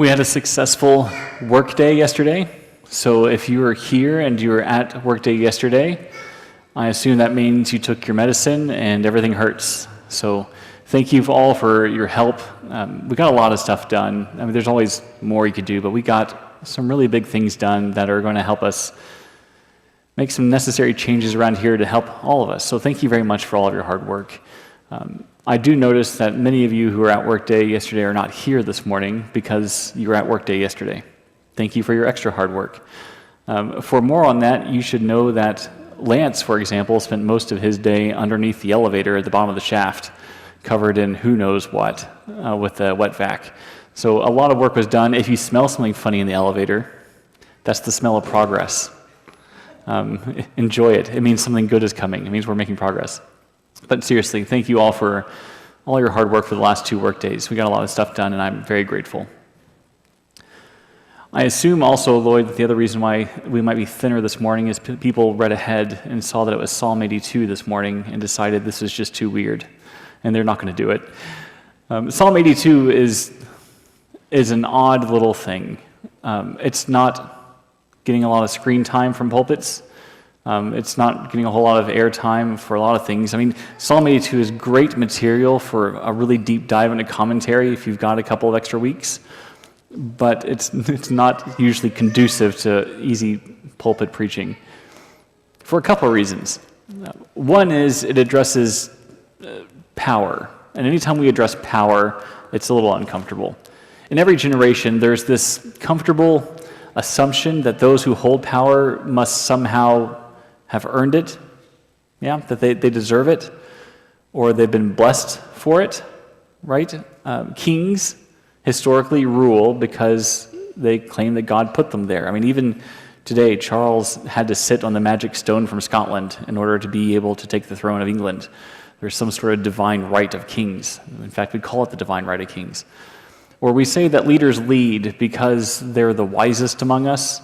We had a successful work day yesterday. So if you were here and you were at work day yesterday, I assume that means you took your medicine and everything hurts. So thank you all for your help. We got a lot of stuff done. I mean, there's always more you could do, but we got some really big things done that are going to help us make some necessary changes around here to help all of us. So thank you very much for all of your hard work. I do notice that many of you who were at work day yesterday are not here this morning because you were at work day yesterday. Thank you for your extra hard work. For more on that, you should know that Lance, for example, spent most of his day underneath the elevator at the bottom of the shaft, covered in who knows what, with a wet vac. So a lot of work was done. If you smell something funny in the elevator, that's the smell of progress. Enjoy it. It means something good is coming. It means we're making progress. But seriously, thank you all for all your hard work for the last 2 work days. We got a lot of stuff done, and I'm very grateful. I assume also, Lloyd, that the other reason why we might be thinner this morning is people read ahead and saw that it was Psalm 82 this morning and decided this is just too weird, and they're not going to do it. Psalm 82 is an odd little thing. It's not getting a lot of screen time from pulpits. It's not getting a whole lot of airtime for a lot of things. I mean, Psalm 82 is great material for a really deep dive into commentary if you've got a couple of extra weeks, but it's not usually conducive to easy pulpit preaching for a couple of reasons. One is it addresses power, and anytime we address power, it's a little uncomfortable. In every generation, there's this comfortable assumption that those who hold power must somehow have earned it, that they deserve it, or they've been blessed for it, right? Kings historically rule because they claim that God put them there. I mean, even today, Charles had to sit on the magic stone from Scotland in order to be able to take the throne of England. There's some sort of divine right of kings. In fact, we call it the divine right of kings. Or we say that leaders lead because they're the wisest among us.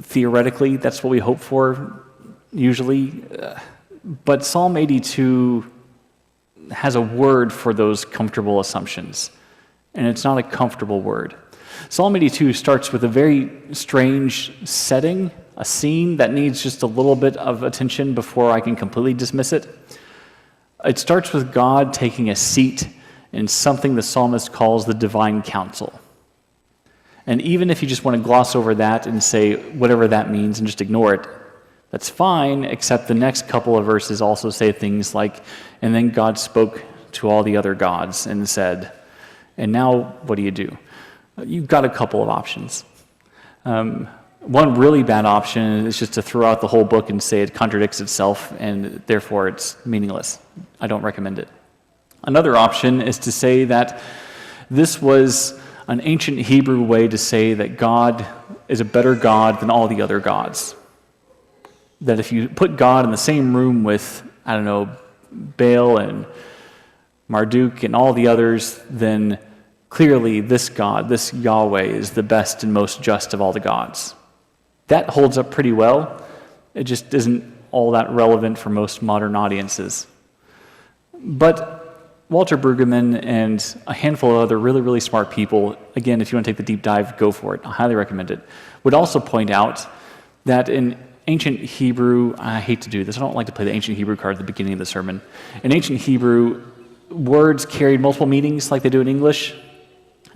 Theoretically, that's what we hope for, usually. But Psalm 82 has a word for those comfortable assumptions, and it's not a comfortable word. Psalm 82 starts with a very strange setting, a scene that needs just a little bit of attention before I can completely dismiss it. It starts with God taking a seat in something the psalmist calls the divine council. And even if you just want to gloss over that and say whatever that means and just ignore it, that's fine, except the next couple of verses also say things like, and then God spoke to all the other gods and said, and now what do you do? You've got a couple of options. One really bad option is just to throw out the whole book and say it contradicts itself and therefore it's meaningless. I don't recommend it. Another option is to say that this was an ancient Hebrew way to say that God is a better God than all the other gods. That if you put God in the same room with, Baal and Marduk and all the others, then clearly this God, this Yahweh, is the best and most just of all the gods. That holds up pretty well. It just isn't all that relevant for most modern audiences. But Walter Brueggemann and a handful of other really, really smart people, again, if you want to take the deep dive, go for it. I highly recommend it. Would also point out that in ancient Hebrew, I hate to do this, I don't like to play the ancient Hebrew card at the beginning of the sermon. In ancient Hebrew, words carried multiple meanings like they do in English,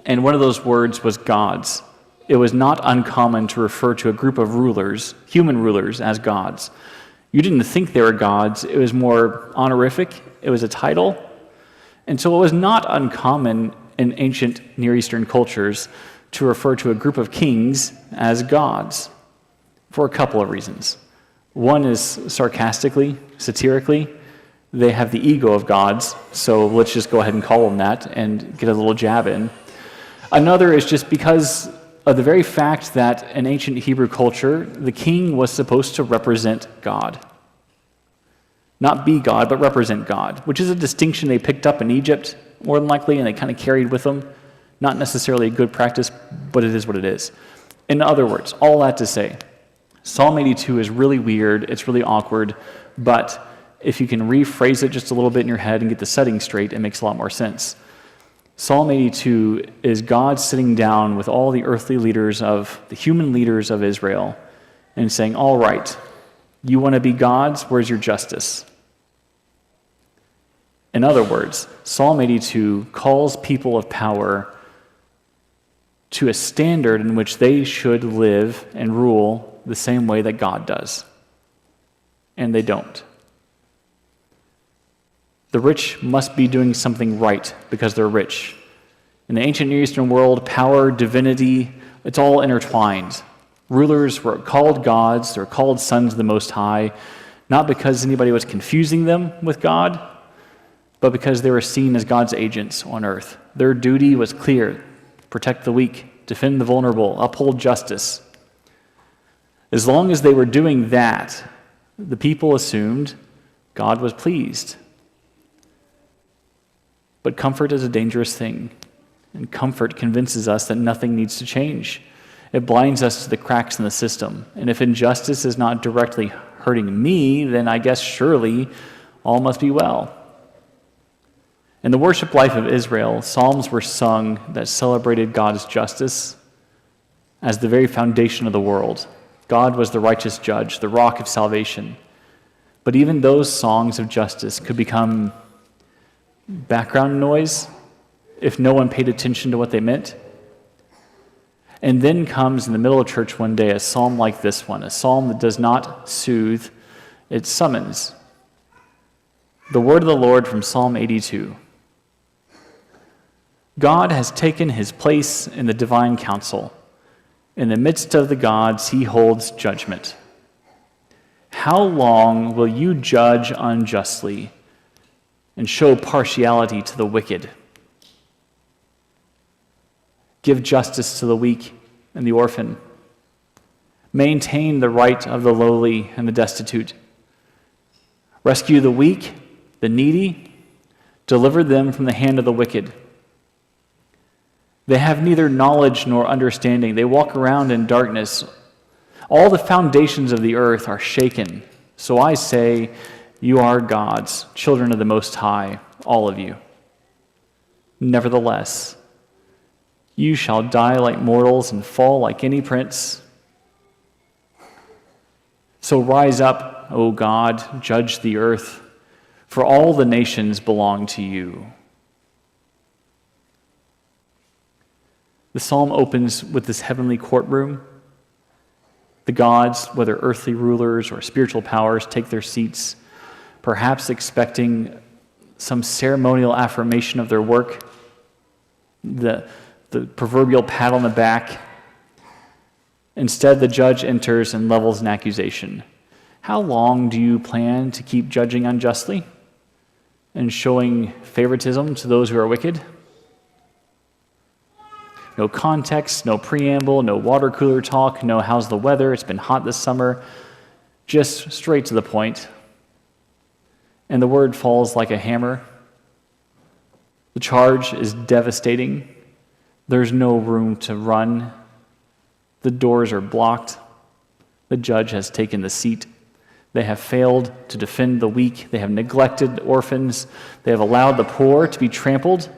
and one of those words was gods. It was not uncommon to refer to a group of rulers, human rulers, as gods. You didn't think they were gods, it was more honorific, it was a title. And so it was not uncommon in ancient Near Eastern cultures to refer to a group of kings as gods for a couple of reasons. One is sarcastically, satirically, they have the ego of gods, so let's just go ahead and call them that and get a little jab in. Another is just because of the very fact that in ancient Hebrew culture, the king was supposed to represent God. Not be God, but represent God, which is a distinction they picked up in Egypt, more than likely, and they kind of carried with them. Not necessarily a good practice, but it is what it is. In other words, all that to say, Psalm 82 is really weird, it's really awkward, but if you can rephrase it just a little bit in your head and get the setting straight, it makes a lot more sense. Psalm 82 is God sitting down with all the earthly leaders the human leaders of Israel and saying, all right, you want to be gods? Where's your justice? In other words, Psalm 82 calls people of power to a standard in which they should live and rule the same way that God does. And they don't. The rich must be doing something right because they're rich. In the ancient Near Eastern world, power, divinity, it's all intertwined. Rulers were called gods, they're called sons of the Most High, not because anybody was confusing them with God, but because they were seen as God's agents on earth. Their duty was clear: protect the weak, defend the vulnerable, uphold justice. As long as they were doing that, the people assumed God was pleased. But comfort is a dangerous thing, and comfort convinces us that nothing needs to change. It blinds us to the cracks in the system, and if injustice is not directly hurting me, then I guess surely all must be well. In the worship life of Israel, psalms were sung that celebrated God's justice as the very foundation of the world. God was the righteous judge, the rock of salvation. But even those songs of justice could become background noise if no one paid attention to what they meant. And then comes in the middle of church one day a psalm like this one, a psalm that does not soothe, it summons. The word of the Lord from Psalm 82. God has taken his place in the divine council. In the midst of the gods, he holds judgment. How long will you judge unjustly and show partiality to the wicked? Give justice to the weak and the orphan. Maintain the right of the lowly and the destitute. Rescue the weak, the needy. Deliver them from the hand of the wicked. They have neither knowledge nor understanding. They walk around in darkness. All the foundations of the earth are shaken. So I say, you are gods, children of the Most High, all of you. Nevertheless, you shall die like mortals and fall like any prince. So rise up, O God, judge the earth, for all the nations belong to you. The psalm opens with this heavenly courtroom. The gods, whether earthly rulers or spiritual powers, take their seats, perhaps expecting some ceremonial affirmation of their work, the proverbial pat on the back. Instead, the judge enters and levels an accusation. How long do you plan to keep judging unjustly and showing favoritism to those who are wicked? No context, no preamble, no water cooler talk, no how's the weather, it's been hot this summer. Just straight to the point. And the word falls like a hammer. The charge is devastating. There's no room to run. The doors are blocked. The judge has taken the seat. They have failed to defend the weak. They have neglected orphans. They have allowed the poor to be trampled.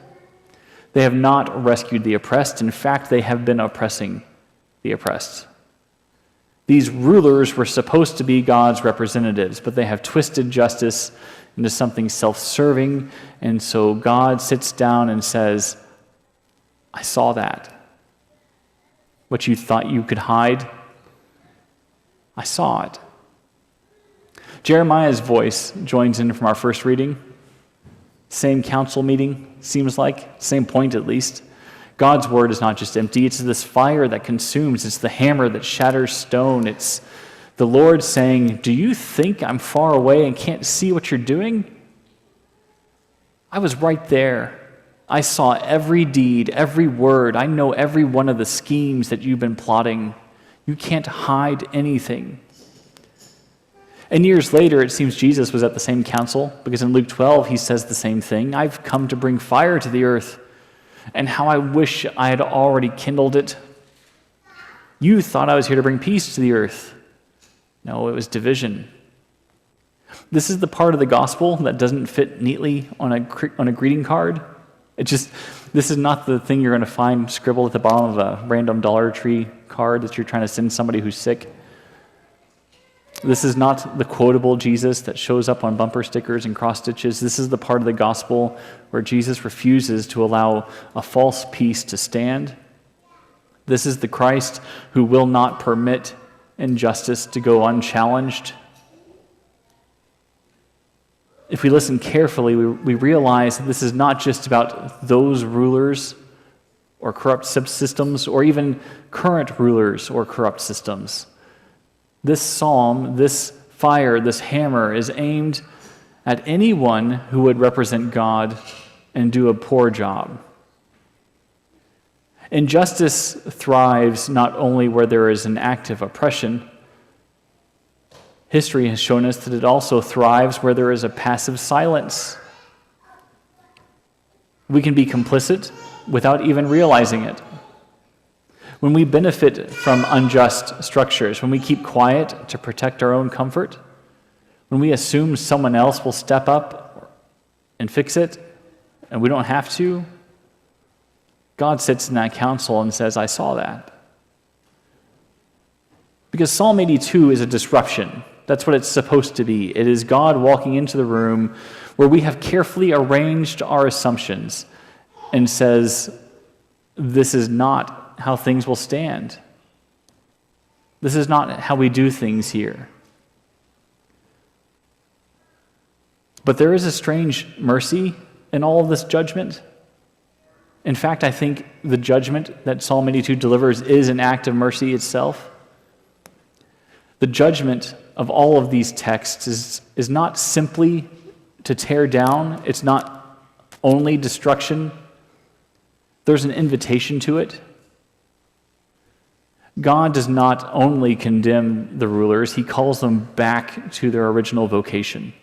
They have not rescued the oppressed. In fact, they have been oppressing the oppressed. These rulers were supposed to be God's representatives, but they have twisted justice into something self-serving, and so God sits down and says, I saw that. What you thought you could hide, I saw it. Jeremiah's voice joins in from our first reading. Same council meeting, seems like, same point at least. God's word is not just empty, it's this fire that consumes, it's the hammer that shatters stone, it's the Lord saying, do you think I'm far away and can't see what you're doing? I was right there. I saw every deed, every word. I know every one of the schemes that you've been plotting. You can't hide anything. And years later, it seems Jesus was at the same council, because in Luke 12, he says the same thing. I've come to bring fire to the earth, and how I wish I had already kindled it. You thought I was here to bring peace to the earth. No, it was division. This is the part of the gospel that doesn't fit neatly on a greeting card. This is not the thing you're going to find scribbled at the bottom of a random Dollar Tree card that you're trying to send somebody who's sick. This is not the quotable Jesus that shows up on bumper stickers and cross stitches. This is the part of the gospel where Jesus refuses to allow a false peace to stand. This is the Christ who will not permit injustice to go unchallenged. If we listen carefully, we realize that this is not just about those rulers or corrupt systems, or even current rulers or corrupt systems. This psalm, this fire, this hammer is aimed at anyone who would represent God and do a poor job. Injustice thrives not only where there is an active oppression. History has shown us that it also thrives where there is a passive silence. We can be complicit without even realizing it. When we benefit from unjust structures, when we keep quiet to protect our own comfort, when we assume someone else will step up and fix it, and we don't have to, God sits in that council and says, I saw that. Because Psalm 82 is a disruption. That's what it's supposed to be. It is God walking into the room where we have carefully arranged our assumptions and says, this is not how things will stand. This is not how we do things here. But there is a strange mercy in all of this judgment. In fact, I think the judgment that Psalm 82 delivers is an act of mercy itself. The judgment of all of these texts is not simply to tear down. It's not only destruction. There's an invitation to it. God does not only condemn the rulers, he calls them back to their original vocation.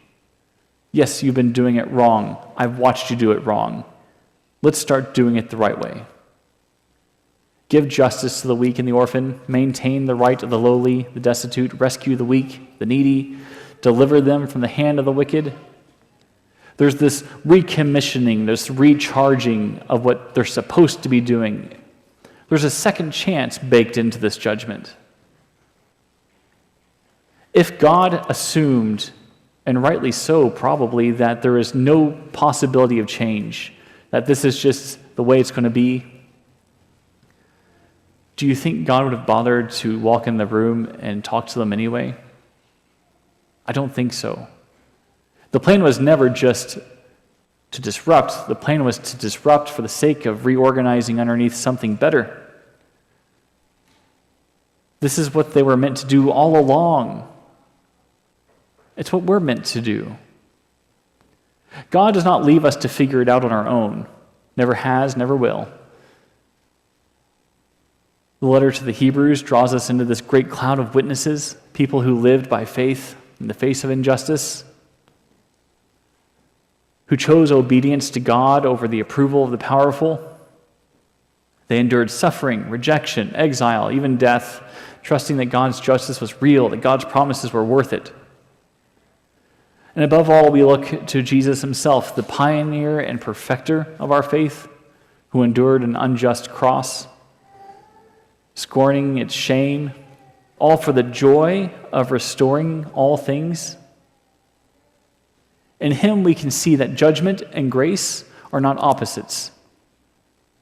Yes, you've been doing it wrong. I've watched you do it wrong. Let's start doing it the right way. Give justice to the weak and the orphan, maintain the right of the lowly, the destitute, rescue the weak, the needy, deliver them from the hand of the wicked. There's this recommissioning, this recharging of what they're supposed to be doing. There's a second chance baked into this judgment. If God assumed, and rightly so probably, that there is no possibility of change, that this is just the way it's going to be, do you think God would have bothered to walk in the room and talk to them anyway? I don't think so. The plan was never just to disrupt. The plan was to disrupt for the sake of reorganizing underneath something better. This is what they were meant to do all along. It's what we're meant to do. God does not leave us to figure it out on our own. Never has, never will. The letter to the Hebrews draws us into this great cloud of witnesses, people who lived by faith in the face of injustice, who chose obedience to God over the approval of the powerful. They endured suffering, rejection, exile, even death, trusting that God's justice was real, that God's promises were worth it. And above all, we look to Jesus himself, the pioneer and perfecter of our faith, who endured an unjust cross, scorning its shame, all for the joy of restoring all things. In him we can see that judgment and grace are not opposites.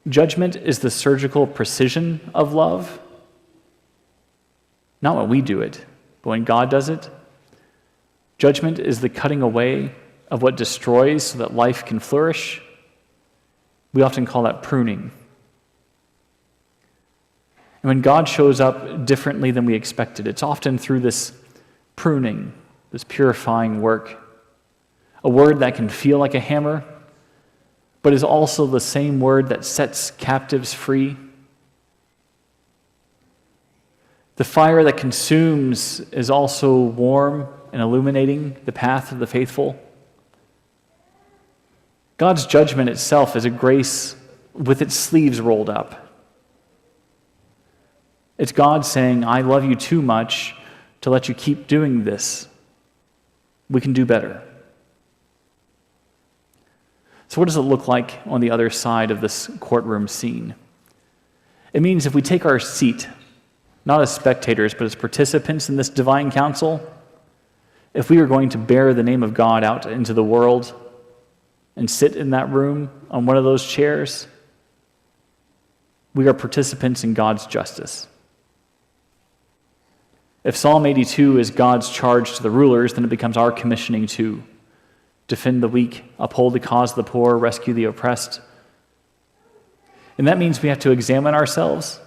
Judgment is the surgical precision of love. Not when we do it, but when God does it. Judgment is the cutting away of what destroys so that life can flourish. We often call that pruning. And when God shows up differently than we expected, it's often through this pruning, this purifying work. A word that can feel like a hammer, but is also the same word that sets captives free. The fire that consumes is also warm and illuminating the path of the faithful. God's judgment itself is a grace with its sleeves rolled up. It's God saying, I love you too much to let you keep doing this. We can do better. So what does it look like on the other side of this courtroom scene? It means if we take our seat, not as spectators, but as participants in this divine council, if we are going to bear the name of God out into the world and sit in that room on one of those chairs, we are participants in God's justice. If Psalm 82 is God's charge to the rulers, then it becomes our commissioning too. Defend the weak, uphold the cause of the poor, rescue the oppressed. And that means we have to examine ourselves.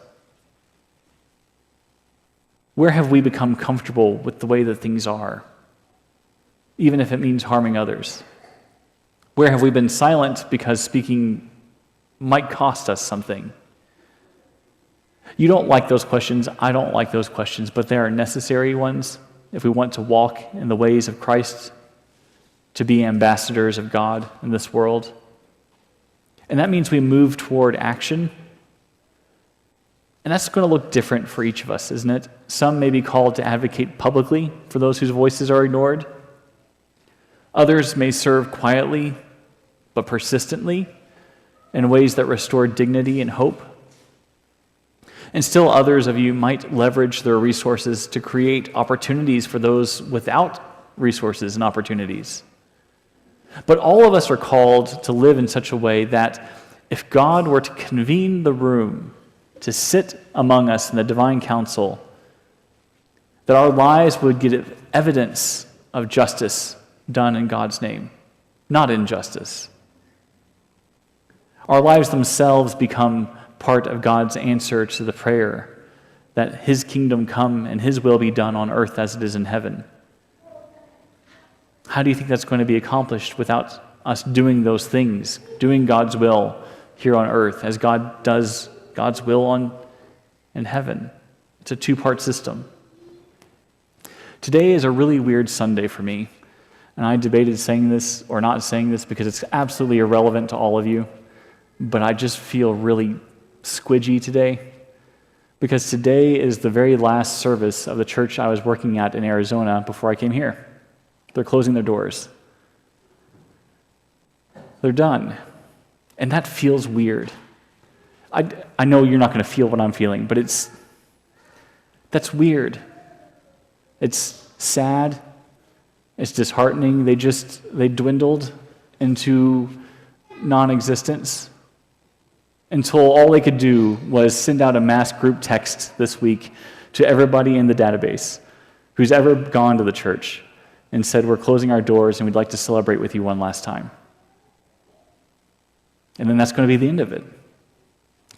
Where have we become comfortable with the way that things are, even if it means harming others? Where have we been silent because speaking might cost us something? You don't like those questions, I don't like those questions, but they are necessary ones if we want to walk in the ways of Christ, to be ambassadors of God in this world. And that means we move toward action. And that's going to look different for each of us, isn't it? Some may be called to advocate publicly for those whose voices are ignored. Others may serve quietly but persistently in ways that restore dignity and hope. And still others of you might leverage their resources to create opportunities for those without resources and opportunities. But all of us are called to live in such a way that if God were to convene the room to sit among us in the divine council, that our lives would give evidence of justice done in God's name, not injustice. Our lives themselves become part of God's answer to the prayer that His kingdom come and His will be done on earth as it is in heaven. How do you think that's going to be accomplished without us doing those things, doing God's will here on earth as God does God's will in heaven? It's a two-part system. Today is a really weird Sunday for me, and I debated saying this or not saying this because it's absolutely irrelevant to all of you, but I just feel really squidgy today because today is the very last service of the church I was working at in Arizona before I came here. They're closing their doors. They're done. And that feels weird. I know you're not going to feel what I'm feeling, but that's weird. It's sad. It's disheartening. They dwindled into non-existence until all they could do was send out a mass group text this week to everybody in the database who's ever gone to the church and said, we're closing our doors and we'd like to celebrate with you one last time. And then that's going to be the end of it.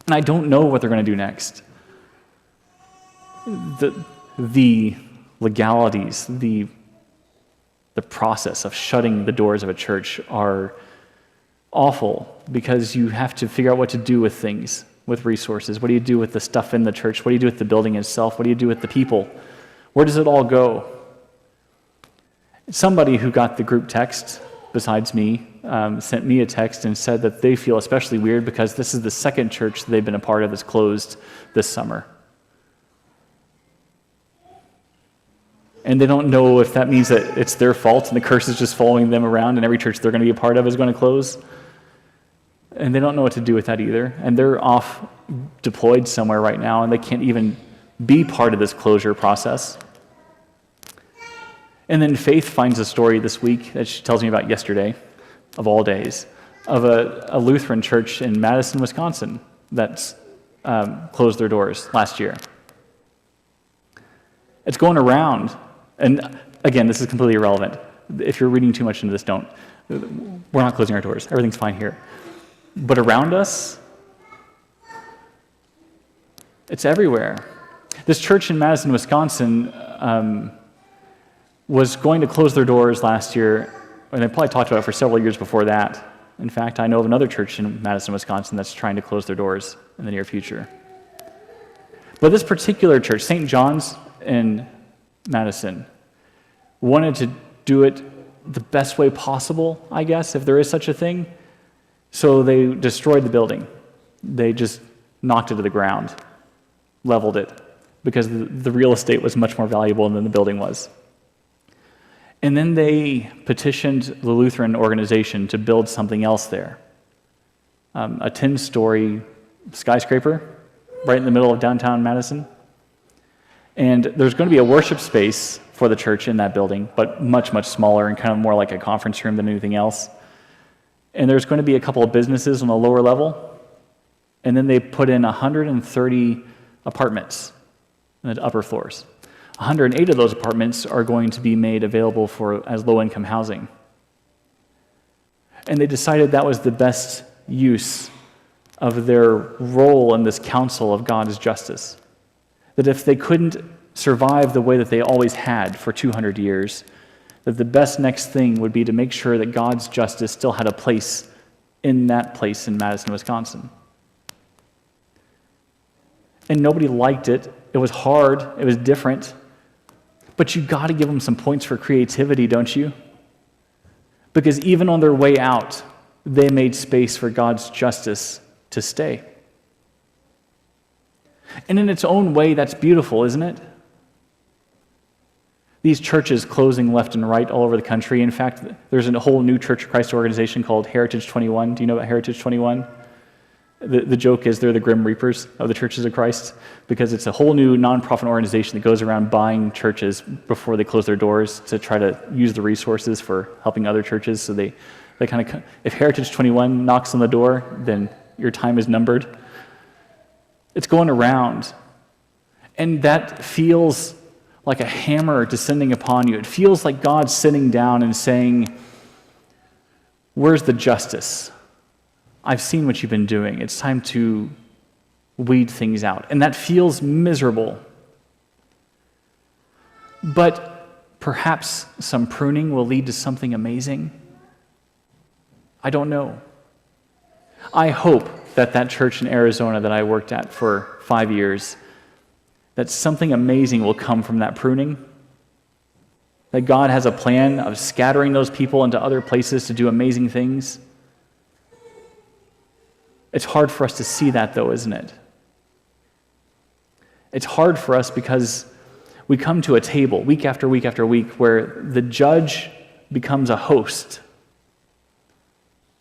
And I don't know what they're going to do next. The legalities, the process of shutting the doors of a church are awful because you have to figure out what to do with things, with resources. What do you do with the stuff in the church? What do you do with the building itself? What do you do with the people? Where does it all go? Somebody who got the group text, besides me, sent me a text and said that they feel especially weird because this is the second church they've been a part of that's closed this summer. And they don't know if that means that it's their fault and the curse is just following them around and every church they're going to be a part of is going to close. And they don't know what to do with that either. And they're off deployed somewhere right now and they can't even be part of this closure process. And then Faith finds a story this week that she tells me about yesterday, of all days, of a Lutheran church in Madison, Wisconsin that's closed their doors last year. It's going around, and again, this is completely irrelevant. If you're reading too much into this, don't. We're not closing our doors. Everything's fine here. But around us, it's everywhere. This church in Madison, Wisconsin, was going to close their doors last year, and they probably talked about it for several years before that. In fact, I know of another church in Madison, Wisconsin that's trying to close their doors in the near future. But this particular church, St. John's in Madison, wanted to do it the best way possible, I guess, if there is such a thing. So they destroyed the building. They just knocked it to the ground, leveled it, because the real estate was much more valuable than the building was. And then they petitioned the Lutheran organization to build something else there. A 10-story skyscraper right in the middle of downtown Madison. And there's going to be a worship space for the church in that building, but much, much smaller and kind of more like a conference room than anything else. And there's going to be a couple of businesses on the lower level. And then they put in 130 apartments in the upper floors. 108 of those apartments are going to be made available as low-income housing. And they decided that was the best use of their role in this council of God's justice. That if they couldn't survive the way that they always had for 200 years, that the best next thing would be to make sure that God's justice still had a place in that place in Madison, Wisconsin. And nobody liked it. It was hard. It was different. But you got to give them some points for creativity, don't you? Because even on their way out, they made space for God's justice to stay. And in its own way, that's beautiful, isn't it? These churches closing left and right all over the country. In fact, there's a whole new Church of Christ organization called Heritage 21. Do you know about Heritage 21? The joke is they're the Grim Reapers of the Churches of Christ, because it's a whole new nonprofit organization that goes around buying churches before they close their doors to try to use the resources for helping other churches. So they kind of, if Heritage 21 knocks on the door, then your time is numbered. It's going around, and that feels like a hammer descending upon you. It feels like God sitting down and saying, "Where's the justice? I've seen what you've been doing. It's time to weed things out." And that feels miserable. But perhaps some pruning will lead to something amazing. I don't know. I hope that church in Arizona that I worked at for 5 years, that something amazing will come from that pruning. That God has a plan of scattering those people into other places to do amazing things. It's hard for us to see that, though, isn't it? It's hard for us because we come to a table week after week after week where the judge becomes a host.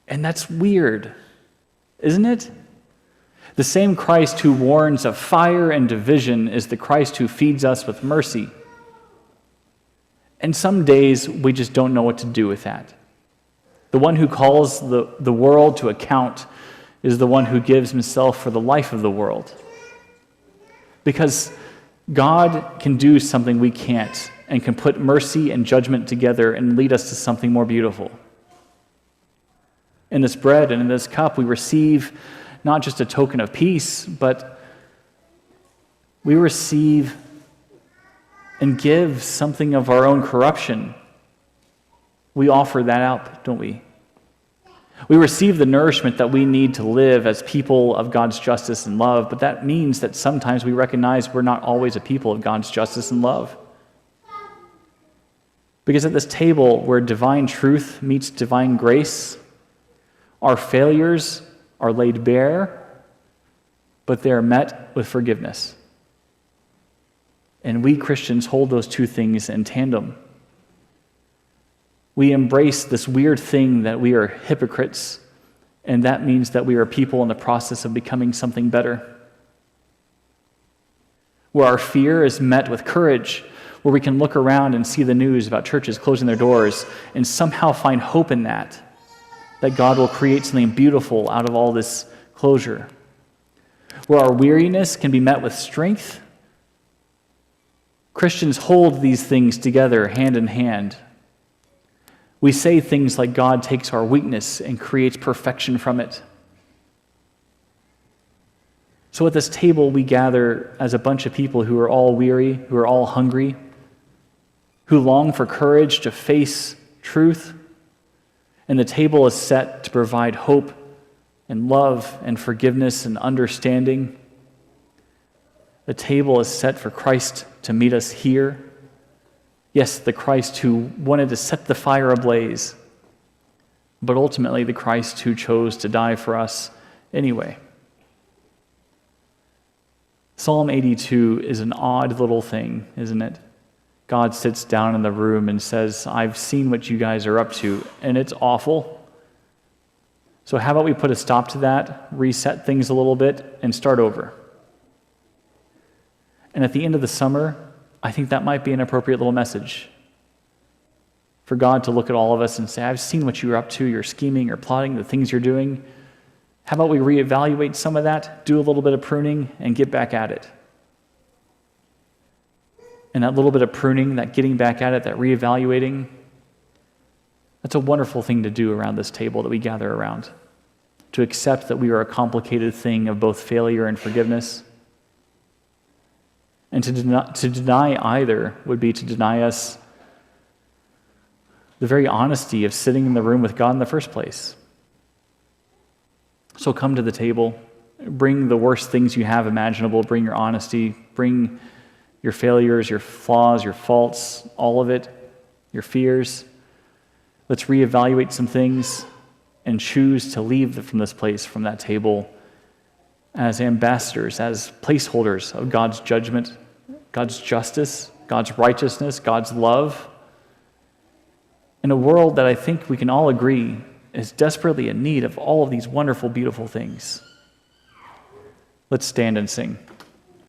And that's weird, isn't it? The same Christ who warns of fire and division is the Christ who feeds us with mercy. And some days we just don't know what to do with that. The one who calls the world to account is the one who gives himself for the life of the world. Because God can do something we can't, and can put mercy and judgment together and lead us to something more beautiful. In this bread and in this cup, we receive not just a token of peace, but we receive and give something of our own corruption. We offer that up, don't we? We receive the nourishment that we need to live as people of God's justice and love, but that means that sometimes we recognize we're not always a people of God's justice and love. Because at this table where divine truth meets divine grace, our failures are laid bare, but they are met with forgiveness. And we Christians hold those two things in tandem. We embrace this weird thing that we are hypocrites, and that means that we are people in the process of becoming something better. Where our fear is met with courage, where we can look around and see the news about churches closing their doors and somehow find hope in that God will create something beautiful out of all this closure. Where our weariness can be met with strength. Christians hold these things together hand in hand. We say things like God takes our weakness and creates perfection from it. So at this table, we gather as a bunch of people who are all weary, who are all hungry, who long for courage to face truth. And the table is set to provide hope and love and forgiveness and understanding. The table is set for Christ to meet us here. Yes, the Christ who wanted to set the fire ablaze, but ultimately the Christ who chose to die for us anyway. Psalm 82 is an odd little thing, isn't it? God sits down in the room and says, I've seen what you guys are up to, and it's awful. So how about we put a stop to that, reset things a little bit, and start over? And at the end of the summer, I think that might be an appropriate little message for God to look at all of us and say, I've seen what you're up to, you're scheming, you're plotting, the things you're doing. How about we reevaluate some of that, do a little bit of pruning, and get back at it? And that little bit of pruning, that getting back at it, that reevaluating, that's a wonderful thing to do around this table that we gather around. To accept that we are a complicated thing of both failure and forgiveness. And to deny either would be to deny us the very honesty of sitting in the room with God in the first place. So come to the table, bring the worst things you have imaginable, bring your honesty, bring your failures, your flaws, your faults, all of it, your fears. Let's reevaluate some things and choose to leave from this place, from that table, as ambassadors, as placeholders of God's judgment, God's justice, God's righteousness, God's love, in a world that I think we can all agree is desperately in need of all of these wonderful, beautiful things. Let's stand and sing.